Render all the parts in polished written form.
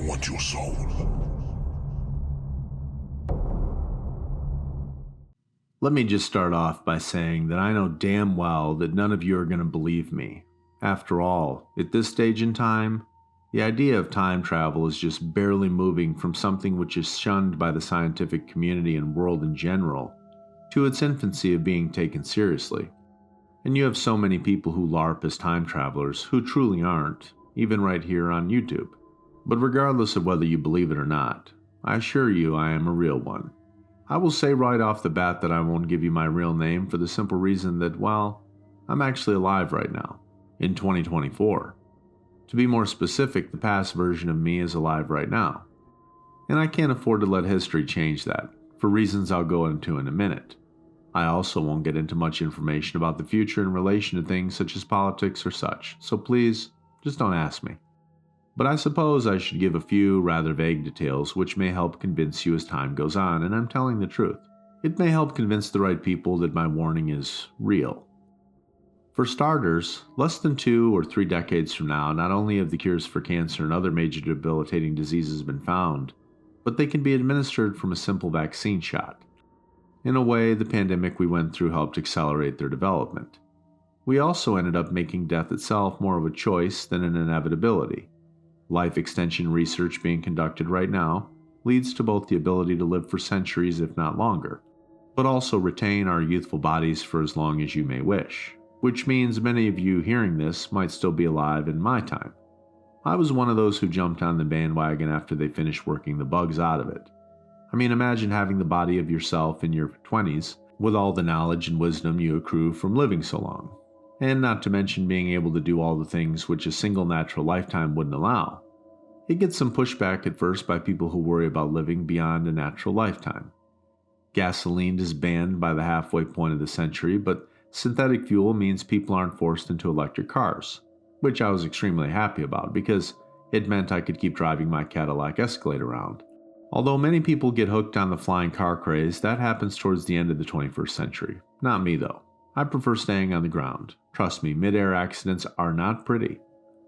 want your soul. Let me just start off by saying that I know damn well that none of you are going to believe me. After all, at this stage in time, the idea of time travel is just barely moving from something which is shunned by the scientific community and world in general, to its infancy of being taken seriously. And you have so many people who LARP as time travelers who truly aren't, even right here on YouTube. But regardless of whether you believe it or not, I assure you I am a real one. I will say right off the bat that I won't give you my real name for the simple reason that, well, I'm actually alive right now, in 2024. To be more specific, the past version of me is alive right now. And I can't afford to let history change that, for reasons I'll go into in a minute. I also won't get into much information about the future in relation to things such as politics or such, so please, just don't ask me. But I suppose I should give a few rather vague details which may help convince you as time goes on, and I'm telling the truth. It may help convince the right people that my warning is real. For starters, less than 2 or 3 decades from now, not only have the cures for cancer and other major debilitating diseases been found, but they can be administered from a simple vaccine shot. In a way, the pandemic we went through helped accelerate their development. We also ended up making death itself more of a choice than an inevitability. Life extension research being conducted right now leads to both the ability to live for centuries if not longer, but also retain our youthful bodies for as long as you may wish, which means many of you hearing this might still be alive in my time. I was one of those who jumped on the bandwagon after they finished working the bugs out of it. I mean, imagine having the body of yourself in your 20s with all the knowledge and wisdom you accrue from living so long. And not to mention being able to do all the things which a single natural lifetime wouldn't allow. It gets some pushback at first by people who worry about living beyond a natural lifetime. Gasoline is banned by the halfway point of the century, but synthetic fuel means people aren't forced into electric cars, which I was extremely happy about because it meant I could keep driving my Cadillac Escalade around. Although many people get hooked on the flying car craze, that happens towards the end of the 21st century. Not me though. I prefer staying on the ground. Trust me, mid-air accidents are not pretty.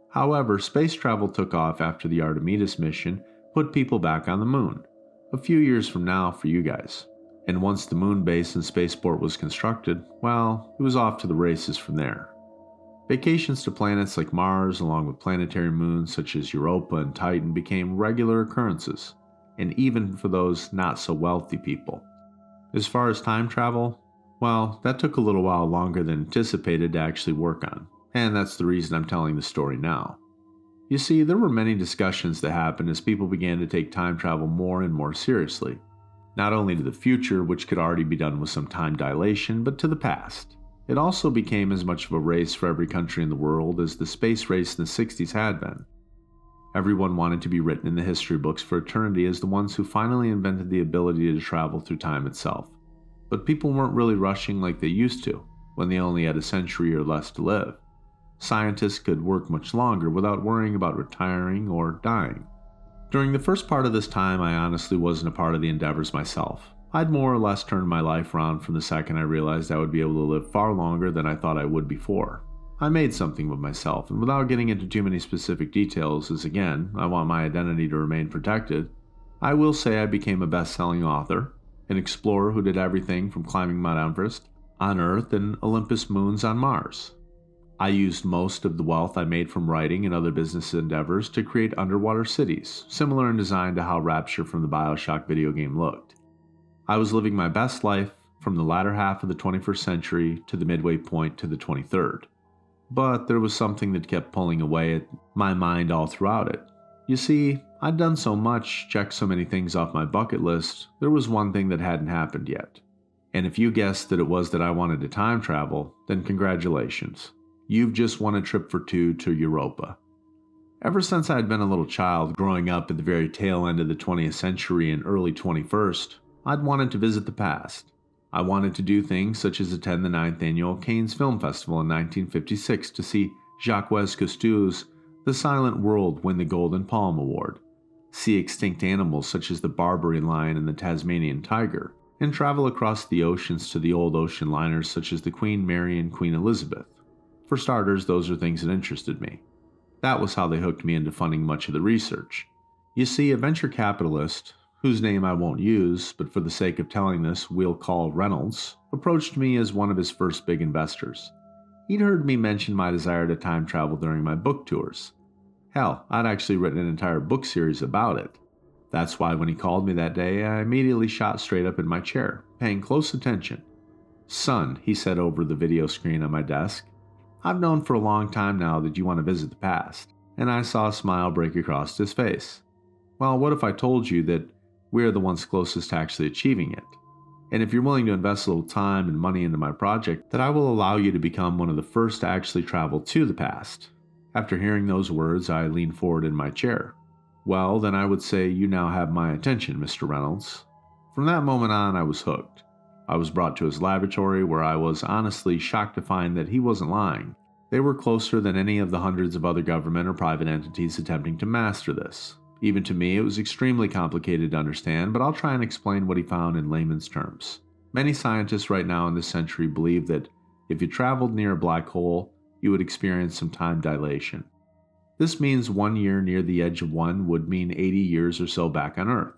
However, space travel took off after the Artemis mission put people back on the moon. A few years from now for you guys. And once the moon base and spaceport was constructed, well, it was off to the races from there. Vacations to planets like Mars, along with planetary moons such as Europa and Titan, became regular occurrences, and even for those not so wealthy people. As far as time travel, well, that took a little while longer than anticipated to actually work on, and that's the reason I'm telling the story now. You see, there were many discussions that happened as people began to take time travel more and more seriously. Not only to the future, which could already be done with some time dilation, but to the past. It also became as much of a race for every country in the world as the space race in the 60s had been. Everyone wanted to be written in the history books for eternity as the ones who finally invented the ability to travel through time itself. But people weren't really rushing like they used to, when they only had a century or less to live. Scientists could work much longer without worrying about retiring or dying. During the first part of this time, I honestly wasn't a part of the endeavors myself. I'd more or less turned my life around from the second I realized I would be able to live far longer than I thought I would before. I made something of myself, and without getting into too many specific details, as again, I want my identity to remain protected, I will say I became a best-selling author, an explorer who did everything from climbing Mount Everest on Earth and Olympus moons on Mars. I used most of the wealth I made from writing and other business endeavors to create underwater cities, similar in design to how Rapture from the BioShock video game looked. I was living my best life from the latter half of the 21st century to the midway point to the 23rd. But there was something that kept pulling away at my mind all throughout it. You see, I'd done so much, checked so many things off my bucket list, there was one thing that hadn't happened yet. And if you guessed that it was that I wanted to time travel, then congratulations. You've just won a trip for 2 to Europa. Ever since I had been a little child growing up at the very tail end of the 20th century and early 21st, I'd wanted to visit the past. I wanted to do things such as attend the 9th annual Cannes Film Festival in 1956 to see Jacques Cousteau's The Silent World win the Golden Palm Award, see extinct animals such as the Barbary lion and the Tasmanian tiger, and travel across the oceans to the old ocean liners such as the Queen Mary and Queen Elizabeth. For starters, those are things that interested me. That was how they hooked me into funding much of the research. You see, a venture capitalist, whose name I won't use, but for the sake of telling this, we'll call Reynolds, approached me as one of his first big investors. He'd heard me mention my desire to time travel during my book tours. Hell, I'd actually written an entire book series about it. That's why when he called me that day, I immediately shot straight up in my chair, paying close attention. "Son," he said over the video screen on my desk, "I've known for a long time now that you want to visit the past," and I saw a smile break across his face. "Well, what if I told you that we're the ones closest to actually achieving it? And if you're willing to invest a little time and money into my project, that I will allow you to become one of the first to actually travel to the past." After hearing those words, I leaned forward in my chair. "Well, then I would say you now have my attention, Mr. Reynolds." From that moment on, I was hooked. I was brought to his laboratory, where I was honestly shocked to find that he wasn't lying. They were closer than any of the hundreds of other government or private entities attempting to master this. Even to me, it was extremely complicated to understand, but I'll try and explain what he found in layman's terms. Many scientists right now in this century believe that if you traveled near a black hole, you would experience some time dilation. This means 1 year near the edge of one would mean 80 years or so back on Earth.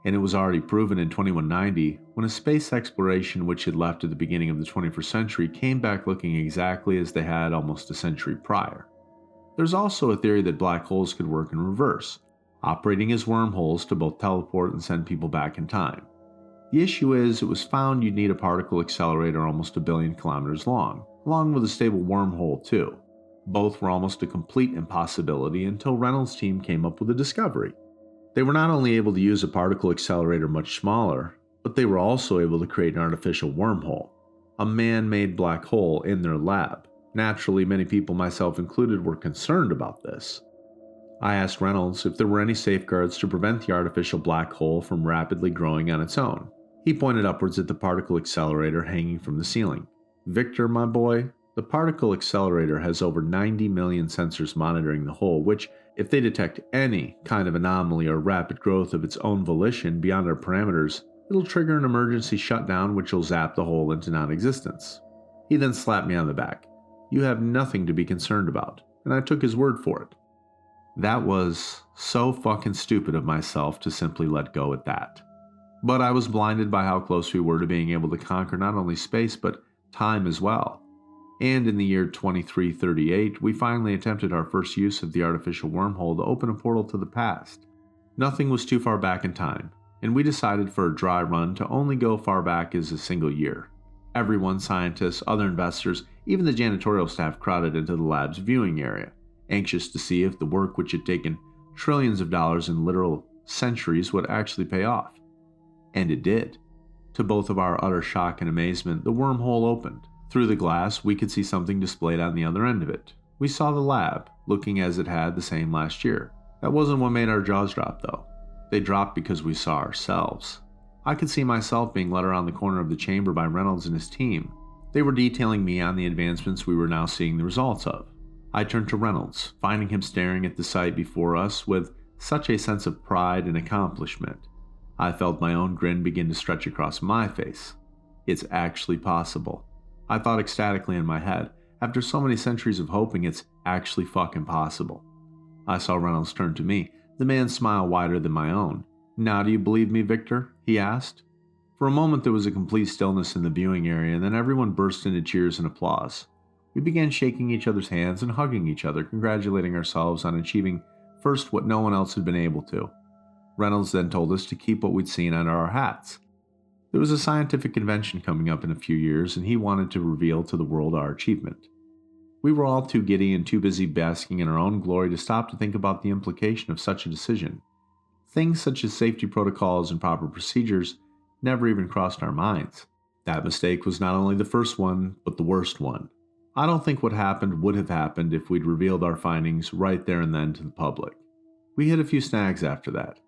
And it was already proven in 2190 when a space exploration which had left at the beginning of the 21st century came back looking exactly as they had almost a century prior. There's also a theory that black holes could work in reverse, operating as wormholes to both teleport and send people back in time. The issue is, it was found you'd need a particle accelerator almost 1 billion kilometers long, along with a stable wormhole too. Both were almost a complete impossibility until Reynolds' team came up with a discovery. They were not only able to use a particle accelerator much smaller, but they were also able to create an artificial wormhole, a man-made black hole in their lab. Naturally, many people, myself included, were concerned about this. I asked Reynolds if there were any safeguards to prevent the artificial black hole from rapidly growing on its own. He pointed upwards at the particle accelerator hanging from the ceiling. "Victor, my boy, the particle accelerator has over 90 million sensors monitoring the hole, which, if they detect any kind of anomaly or rapid growth of its own volition beyond our parameters, it'll trigger an emergency shutdown which will zap the hole into non-existence." He then slapped me on the back. "You have nothing to be concerned about," and I took his word for it. That was so fucking stupid of myself to simply let go at that. But I was blinded by how close we were to being able to conquer not only space but time as well. And in the year 2338, we finally attempted our first use of the artificial wormhole to open a portal to the past. Nothing was too far back in time, and we decided for a dry run to only go far back as a single year. Everyone, scientists, other investors, even the janitorial staff crowded into the lab's viewing area, anxious to see if the work which had taken trillions of dollars in literal centuries would actually pay off. And it did. To both of our utter shock and amazement, the wormhole opened. Through the glass, we could see something displayed on the other end of it. We saw the lab, looking as it had the same last year. That wasn't what made our jaws drop, though. They dropped because we saw ourselves. I could see myself being led around the corner of the chamber by Reynolds and his team. They were detailing me on the advancements we were now seeing the results of. I turned to Reynolds, finding him staring at the sight before us with such a sense of pride and accomplishment. I felt my own grin begin to stretch across my face. It's actually possible. I thought ecstatically in my head. After so many centuries of hoping, it's actually fucking possible. I saw Reynolds turn to me, the man's smile wider than my own. "Now do you believe me, Victor?" he asked. For a moment there was a complete stillness in the viewing area, and then everyone burst into cheers and applause. We began shaking each other's hands and hugging each other, congratulating ourselves on achieving first what no one else had been able to. Reynolds then told us to keep what we'd seen under our hats. There was a scientific convention coming up in a few years, and he wanted to reveal to the world our achievement. We were all too giddy and too busy basking in our own glory to stop to think about the implication of such a decision. Things such as safety protocols and proper procedures never even crossed our minds. That mistake was not only the first one, but the worst one. I don't think what happened would have happened if we'd revealed our findings right there and then to the public. We hit a few snags after that.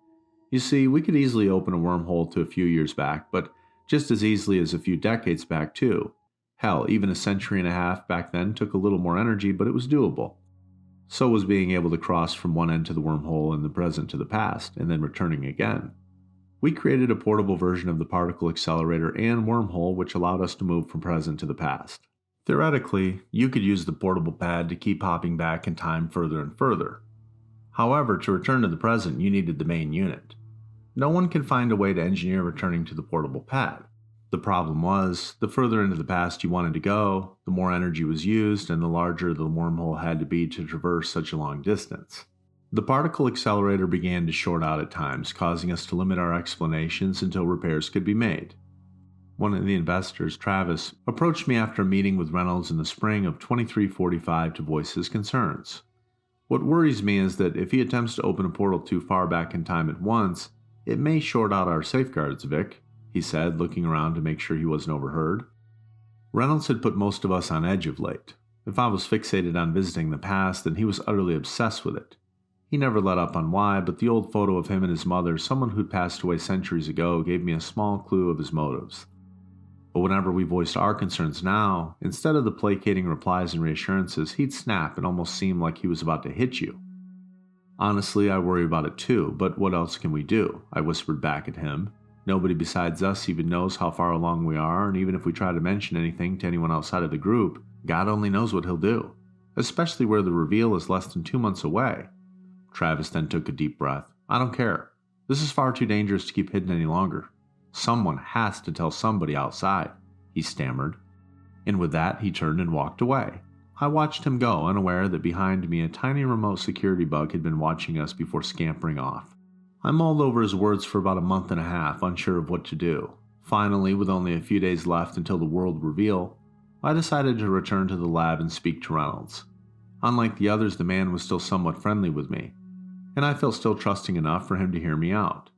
You see, we could easily open a wormhole to a few years back, but just as easily as a few decades back too. Hell, even a century and a half back then took a little more energy, but it was doable. So was being able to cross from one end to the wormhole in the present to the past, and then returning again. We created a portable version of the particle accelerator and wormhole which allowed us to move from present to the past. Theoretically, you could use the portable pad to keep hopping back in time further and further. However, to return to the present, you needed the main unit. No one could find a way to engineer returning to the portable pad. The problem was, the further into the past you wanted to go, the more energy was used and the larger the wormhole had to be to traverse such a long distance. The particle accelerator began to short out at times, causing us to limit our explanations until repairs could be made. One of the investors, Travis, approached me after a meeting with Reynolds in the spring of 2345 to voice his concerns. What worries me is that if he attempts to open a portal too far back in time at once, it may short out our safeguards, Vic, he said, looking around to make sure he wasn't overheard. Reynolds had put most of us on edge of late. If I was fixated on visiting the past, then he was utterly obsessed with it. He never let up on why, but the old photo of him and his mother, someone who'd passed away centuries ago, gave me a small clue of his motives. But whenever we voiced our concerns now, instead of the placating replies and reassurances, he'd snap and almost seem like he was about to hit you. Honestly, I worry about it too, but what else can we do? I whispered back at him. Nobody besides us even knows how far along we are, and even if we try to mention anything to anyone outside of the group, God only knows what he'll do, especially where the reveal is less than 2 months away. Travis then took a deep breath. I don't care. This is far too dangerous to keep hidden any longer. Someone has to tell somebody outside, he stammered. And with that, he turned and walked away. I watched him go, unaware that behind me a tiny remote security bug had been watching us before scampering off. I mulled over his words for about a month and a half, unsure of what to do. Finally, with only a few days left until the world reveal, I decided to return to the lab and speak to Reynolds. Unlike the others, the man was still somewhat friendly with me, and I felt still trusting enough for him to hear me out.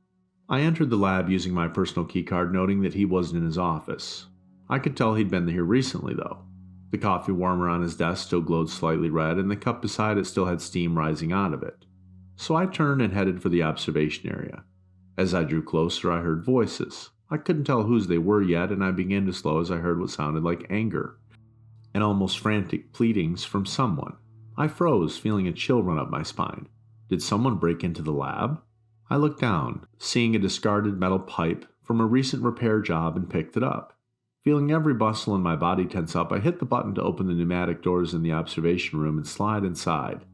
I entered the lab using my personal keycard, noting that he wasn't in his office. I could tell he'd been here recently, though. The coffee warmer on his desk still glowed slightly red, and the cup beside it still had steam rising out of it. So I turned and headed for the observation area. As I drew closer, I heard voices. I couldn't tell whose they were yet, and I began to slow as I heard what sounded like anger and almost frantic pleadings from someone. I froze, feeling a chill run up my spine. Did someone break into the lab? I looked down, seeing a discarded metal pipe from a recent repair job, and picked it up. Feeling every muscle in my body tense up, I hit the button to open the pneumatic doors in the observation room and slide inside.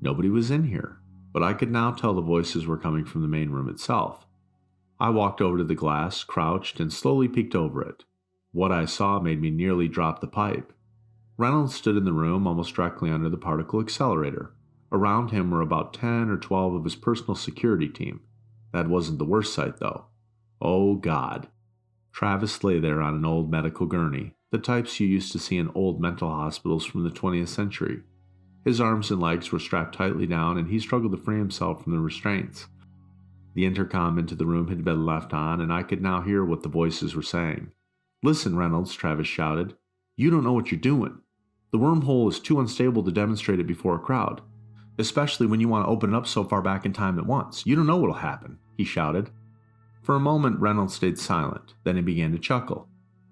Nobody was in here, but I could now tell the voices were coming from the main room itself. I walked over to the glass, crouched, and slowly peeked over it. What I saw made me nearly drop the pipe. Reynolds stood in the room almost directly under the particle accelerator. Around him were about 10 or 12 of his personal security team. That wasn't the worst sight, though. Oh, God. Travis lay there on an old medical gurney, the types you used to see in old mental hospitals from the 20th century. His arms and legs were strapped tightly down, and he struggled to free himself from the restraints. The intercom into the room had been left on, and I could now hear what the voices were saying. Listen, Reynolds, Travis shouted. You don't know what you're doing. The wormhole is too unstable to demonstrate it before a crowd, especially when you want to open it up so far back in time at once. You don't know what'll happen, he shouted. For a moment, Reynolds stayed silent. Then he began to chuckle.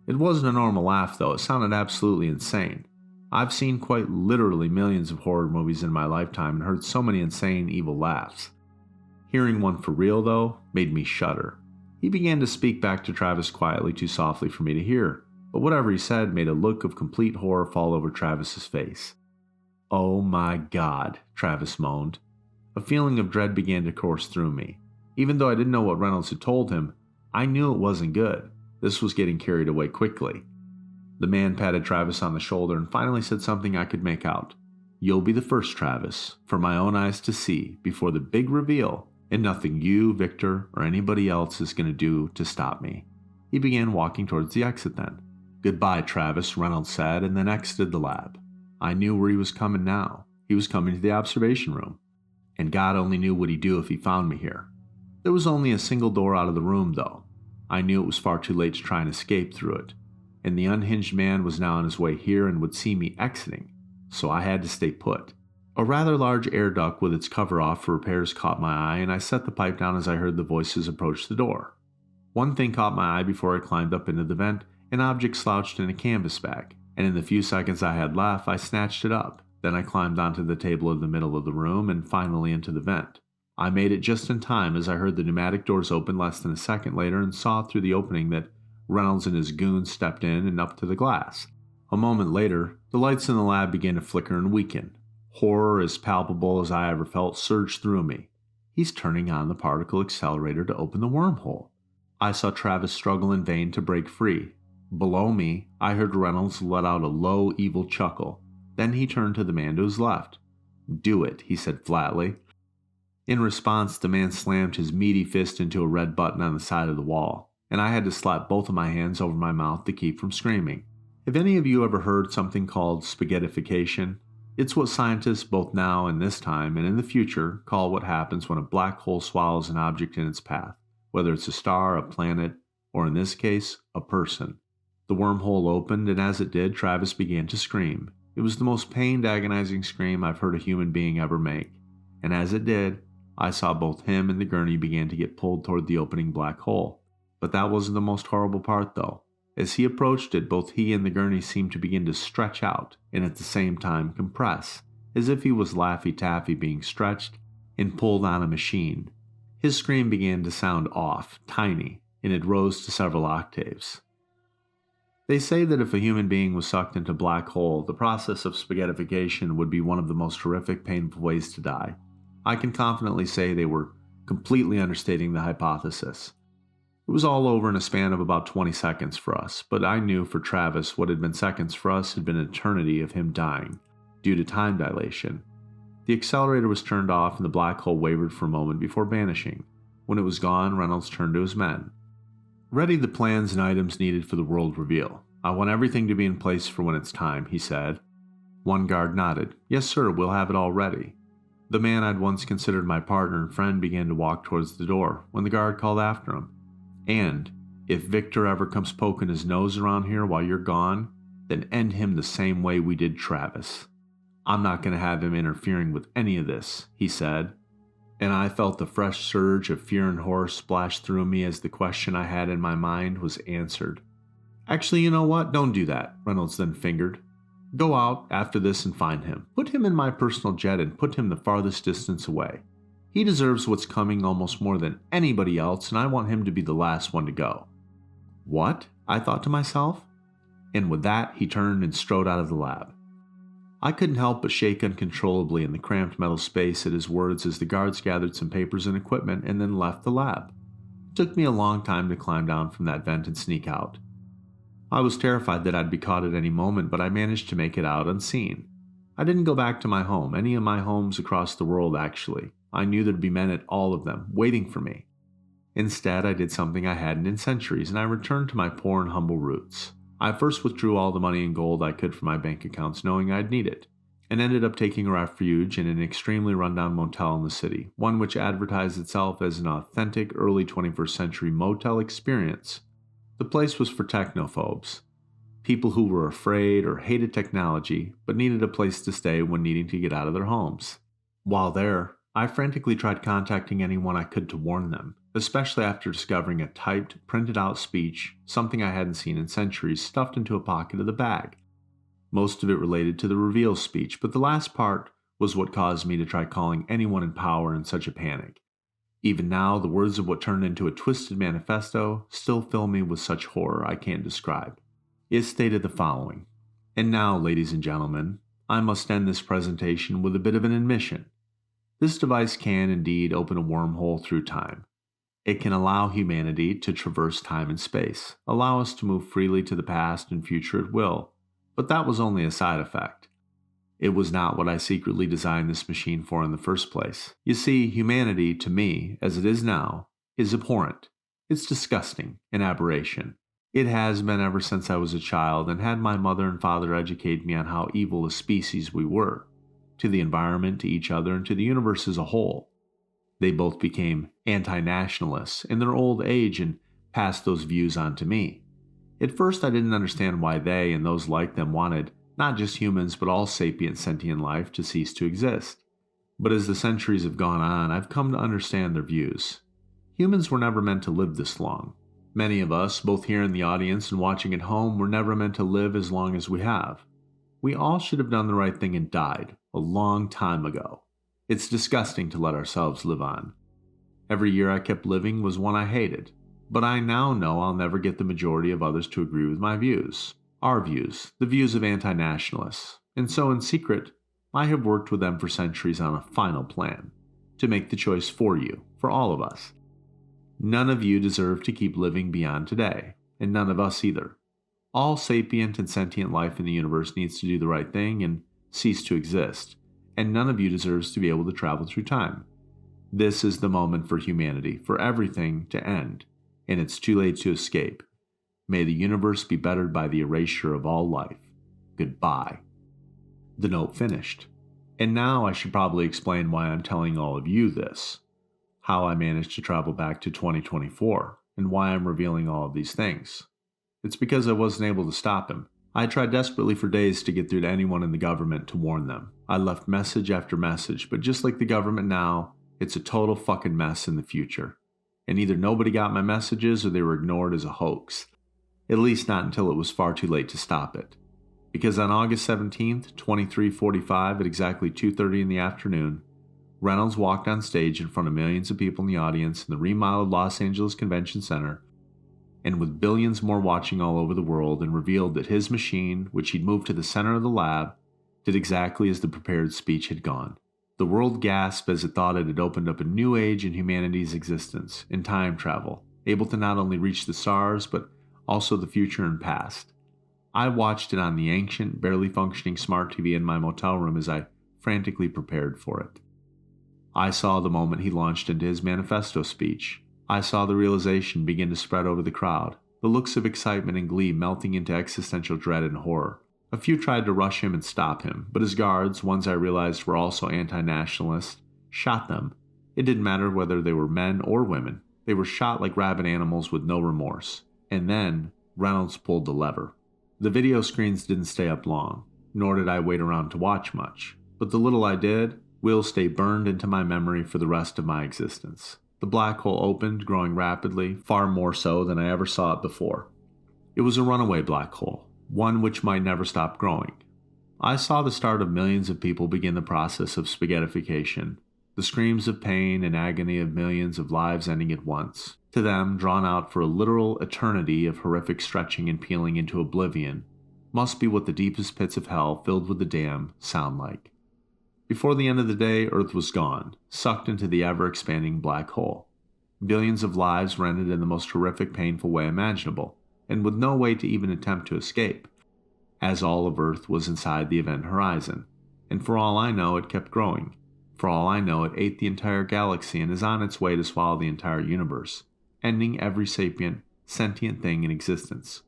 It wasn't a normal laugh, though. It sounded absolutely insane. I've seen quite literally millions of horror movies in my lifetime and heard so many insane, evil laughs. Hearing one for real, though, made me shudder. He began to speak back to Travis quietly, too softly for me to hear, but whatever he said made a look of complete horror fall over Travis's face. Oh my God, Travis moaned. A feeling of dread began to course through me. Even though I didn't know what Reynolds had told him, I knew it wasn't good. This was getting carried away quickly. The man patted Travis on the shoulder and finally said something I could make out. You'll be the first, Travis, for my own eyes to see before the big reveal, and nothing you, Victor, or anybody else is going to do to stop me. He began walking towards the exit then. Goodbye, Travis, Reynolds said, and then exited the lab. I knew where he was coming now. He was coming to the observation room. And God only knew what he'd do if he found me here. There was only a single door out of the room, though. I knew it was far too late to try and escape through it, and the unhinged man was now on his way here and would see me exiting, so I had to stay put. A rather large air duct with its cover off for repairs caught my eye, and I set the pipe down as I heard the voices approach the door. One thing caught my eye before I climbed up into the vent, an object slouched in a canvas bag, and in the few seconds I had left, I snatched it up. Then I climbed onto the table in the middle of the room and finally into the vent. I made it just in time as I heard the pneumatic doors open less than a second later and saw through the opening that Reynolds and his goons stepped in and up to the glass. A moment later, the lights in the lab began to flicker and weaken. Horror as palpable as I ever felt surged through me. He's turning on the particle accelerator to open the wormhole. I saw Travis struggle in vain to break free. Below me, I heard Reynolds let out a low, evil chuckle. Then he turned to the man to his left. "Do it," he said flatly. In response, the man slammed his meaty fist into a red button on the side of the wall, and I had to slap both of my hands over my mouth to keep from screaming. Have any of you ever heard something called spaghettification? It's what scientists both now and this time and in the future call what happens when a black hole swallows an object in its path, whether it's a star, a planet, or in this case, a person. The wormhole opened, and as it did, Travis began to scream. It was the most pained, agonizing scream I've heard a human being ever make. And as it did, I saw both him and the gurney begin to get pulled toward the opening black hole. But that wasn't the most horrible part, though. As he approached it, both he and the gurney seemed to begin to stretch out and at the same time compress, as if he was Laffy Taffy being stretched and pulled on a machine. His scream began to sound off, tiny, and it rose to several octaves. They say that if a human being was sucked into a black hole, the process of spaghettification would be one of the most horrific, painful ways to die. I can confidently say they were completely understating the hypothesis. It was all over in a span of about 20 seconds for us, but I knew for Travis what had been seconds for us had been an eternity of him dying, due to time dilation. The accelerator was turned off and the black hole wavered for a moment before vanishing. When it was gone, Reynolds turned to his men. "Ready the plans and items needed for the world reveal. I want everything to be in place for when it's time," he said. One guard nodded. "Yes, sir, we'll have it all ready." The man I'd once considered my partner and friend began to walk towards the door when the guard called after him. "And if Victor ever comes poking his nose around here while you're gone, then end him the same way we did Travis. I'm not going to have him interfering with any of this," he said. And I felt the fresh surge of fear and horror splash through me as the question I had in my mind was answered. "Actually, you know what? Don't do that," Reynolds then fingered. "Go out after this and find him. Put him in my personal jet and put him the farthest distance away. He deserves what's coming almost more than anybody else, and I want him to be the last one to go." "What?" I thought to myself. And with that, he turned and strode out of the lab. I couldn't help but shake uncontrollably in the cramped metal space at his words as the guards gathered some papers and equipment and then left the lab. It took me a long time to climb down from that vent and sneak out. I was terrified that I'd be caught at any moment, but I managed to make it out unseen. I didn't go back to my home, any of my homes across the world actually. I knew there'd be men at all of them, waiting for me. Instead, I did something I hadn't in centuries, and I returned to my poor and humble roots. I first withdrew all the money and gold I could from my bank accounts knowing I'd need it, and ended up taking a refuge in an extremely rundown motel in the city, one which advertised itself as an authentic early 21st century motel experience. The place was for technophobes, people who were afraid or hated technology but needed a place to stay when needing to get out of their homes. While there, I frantically tried contacting anyone I could to warn them, especially after discovering a typed, printed-out speech, something I hadn't seen in centuries, stuffed into a pocket of the bag. Most of it related to the reveal speech, but the last part was what caused me to try calling anyone in power in such a panic. Even now, the words of what turned into a twisted manifesto still fill me with such horror I can't describe. It stated the following. And now, ladies and gentlemen, I must end this presentation with a bit of an admission. This device can indeed open a wormhole through time. It can allow humanity to traverse time and space, allow us to move freely to the past and future at will, but that was only a side effect. It was not what I secretly designed this machine for in the first place. You see, humanity, to me, as it is now, is abhorrent. It's disgusting, an aberration. It has been ever since I was a child and had my mother and father educate me on how evil a species we were, to the environment, to each other, and to the universe as a whole. They both became anti-nationalists in their old age and passed those views on to me. At first I didn't understand why they and those like them wanted not just humans but all sapient sentient life to cease to exist. But as the centuries have gone on, I've come to understand their views. Humans were never meant to live this long. Many of us, both here in the audience and watching at home, were never meant to live as long as we have. We all should have done the right thing and died a long time ago. It's disgusting to let ourselves live on. Every year I kept living was one I hated, but I now know I'll never get the majority of others to agree with my views. Our views, the views of anti-nationalists. And so in secret, I have worked with them for centuries on a final plan, to make the choice for you, for all of us. None of you deserve to keep living beyond today, and none of us either. All sapient and sentient life in the universe needs to do the right thing and cease to exist, and none of you deserves to be able to travel through time. This is the moment for humanity, for everything to end, and it's too late to escape. May the universe be bettered by the erasure of all life. Goodbye. The note finished. And now I should probably explain why I'm telling all of you this. How I managed to travel back to 2024, and why I'm revealing all of these things. It's because I wasn't able to stop him. I tried desperately for days to get through to anyone in the government to warn them. I left message after message, but just like the government now, it's a total fucking mess in the future. And either nobody got my messages or they were ignored as a hoax. At least not until it was far too late to stop it. Because on August 17th, 23:45 at exactly 2:30 in the afternoon, Reynolds walked on stage in front of millions of people in the audience in the remodeled Los Angeles Convention Center, and with billions more watching all over the world, and revealed that his machine, which he'd moved to the center of the lab, did exactly as the prepared speech had gone. The world gasped as it thought it had opened up a new age in humanity's existence, in time travel, able to not only reach the stars, but also the future and past. I watched it on the ancient, barely functioning smart TV in my motel room as I frantically prepared for it. I saw the moment he launched into his manifesto speech. I saw the realization begin to spread over the crowd, the looks of excitement and glee melting into existential dread and horror. A few tried to rush him and stop him, but his guards, ones I realized were also anti-nationalist, shot them. It didn't matter whether they were men or women. They were shot like rabid animals with no remorse. And then, Reynolds pulled the lever. The video screens didn't stay up long, nor did I wait around to watch much, but the little I did will stay burned into my memory for the rest of my existence. The black hole opened, growing rapidly, far more so than I ever saw it before. It was a runaway black hole, one which might never stop growing. I saw the start of millions of people begin the process of spaghettification, the screams of pain and agony of millions of lives ending at once. To them, drawn out for a literal eternity of horrific stretching and peeling into oblivion, must be what the deepest pits of hell filled with the damned sound like. Before the end of the day, Earth was gone, sucked into the ever-expanding black hole. Billions of lives were ended in the most horrific, painful way imaginable, and with no way to even attempt to escape, as all of Earth was inside the event horizon. And for all I know, it kept growing. For all I know, it ate the entire galaxy and is on its way to swallow the entire universe, ending every sapient, sentient thing in existence.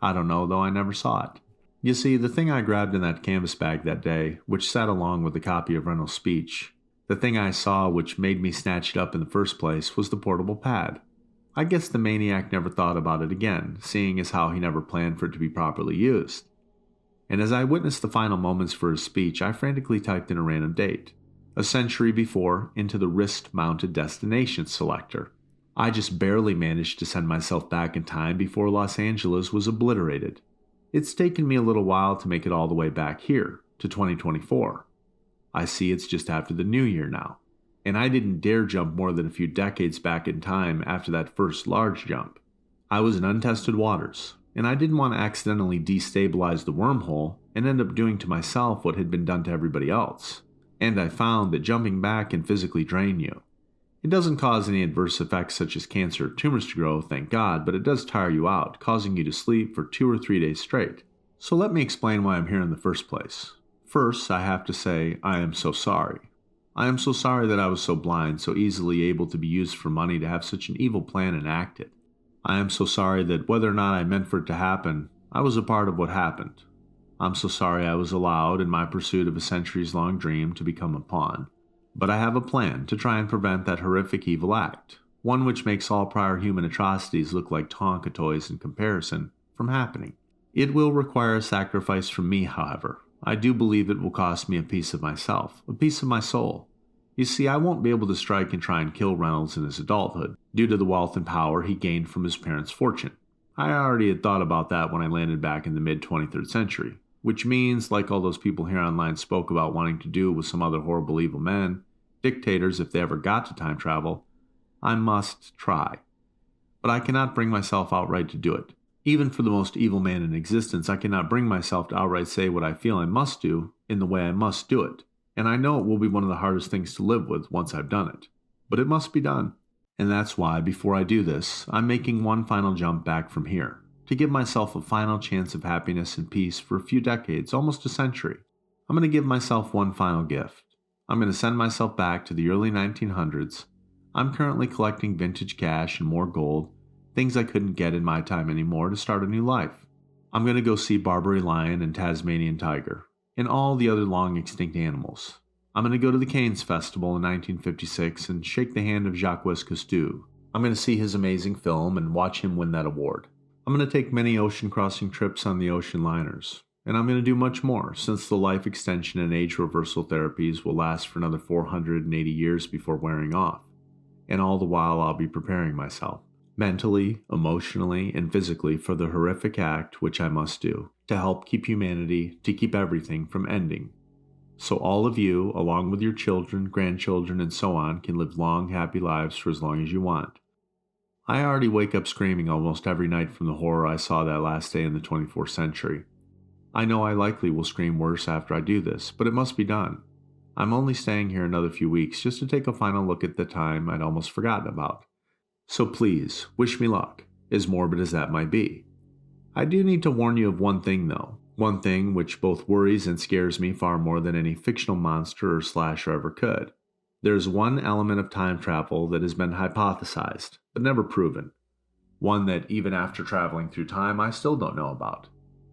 I don't know, though I never saw it. You see, the thing I grabbed in that canvas bag that day, which sat along with a copy of Reynolds' speech, the thing I saw which made me snatch it up in the first place, was the portable pad. I guess the maniac never thought about it again, seeing as how he never planned for it to be properly used. And as I witnessed the final moments for his speech, I frantically typed in a random date, a century before, into the wrist-mounted destination selector. I just barely managed to send myself back in time before Los Angeles was obliterated. It's taken me a little while to make it all the way back here, to 2024. I see it's just after the new year now, and I didn't dare jump more than a few decades back in time after that first large jump. I was in untested waters, and I didn't want to accidentally destabilize the wormhole and end up doing to myself what had been done to everybody else. And I found that jumping back can physically drain you. It doesn't cause any adverse effects such as cancer or tumors to grow, thank God, but it does tire you out, causing you to sleep for 2 or 3 days straight. So let me explain why I'm here in the first place. First, I have to say, I am so sorry. I am so sorry that I was so blind, so easily able to be used for money to have such an evil plan enacted. I am so sorry that whether or not I meant for it to happen, I was a part of what happened. I'm so sorry I was allowed, in my pursuit of a centuries-long dream, to become a pawn. But I have a plan to try and prevent that horrific evil act, one which makes all prior human atrocities look like Tonka toys in comparison, from happening. It will require a sacrifice from me, however. I do believe it will cost me a piece of myself, a piece of my soul. You see, I won't be able to strike and try and kill Reynolds in his adulthood, due to the wealth and power he gained from his parents' fortune. I already had thought about that when I landed back in the mid-23rd century, which means, like all those people here online spoke about wanting to do with some other horrible evil men, dictators if they ever got to time travel, I must try. But I cannot bring myself outright to do it. Even for the most evil man in existence, I cannot bring myself to outright say what I feel I must do, in the way I must do it, and I know it will be one of the hardest things to live with once I've done it. But it must be done. And that's why, before I do this, I'm making one final jump back from here, to give myself a final chance of happiness and peace for a few decades, almost a century. I'm going to give myself one final gift. I'm going to send myself back to the early 1900s. I'm currently collecting vintage cash and more gold, things I couldn't get in my time anymore, to start a new life. I'm going to go see Barbary lion and Tasmanian tiger, and all the other long extinct animals. I'm going to go to the Cannes Festival in 1956 and shake the hand of Jacques Cousteau. I'm going to see his amazing film and watch him win that award. I'm going to take many ocean crossing trips on the ocean liners. And I'm going to do much more, since the life extension and age reversal therapies will last for another 480 years before wearing off. And all the while I'll be preparing myself, mentally, emotionally, and physically, for the horrific act which I must do, to help keep humanity, to keep everything from ending. So all of you, along with your children, grandchildren, and so on, can live long, happy lives for as long as you want. I already wake up screaming almost every night from the horror I saw that last day in the 24th century. I know I likely will scream worse after I do this, but it must be done. I'm only staying here another few weeks just to take a final look at the time I'd almost forgotten about. So please, wish me luck, as morbid as that might be. I do need to warn you of one thing though, one thing which both worries and scares me far more than any fictional monster or slasher ever could. There's one element of time travel that has been hypothesized, but never proven. One that even after traveling through time I still don't know about.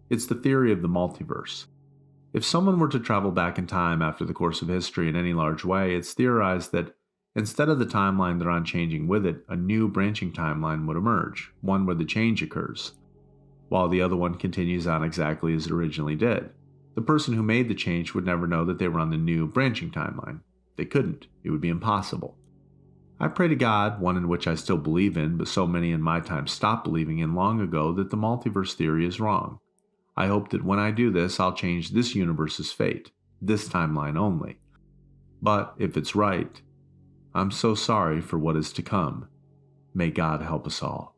It's the theory of the multiverse. If someone were to travel back in time after the course of history in any large way, it's theorized that instead of the timeline they're on changing with it, a new branching timeline would emerge, one where the change occurs, while the other one continues on exactly as it originally did. The person who made the change would never know that they were on the new branching timeline. They couldn't. It would be impossible. I pray to God, one in which I still believe in, but so many in my time stopped believing in long ago, that the multiverse theory is wrong. I hope that when I do this, I'll change this universe's fate, this timeline only. But if it's right, I'm so sorry for what is to come. May God help us all.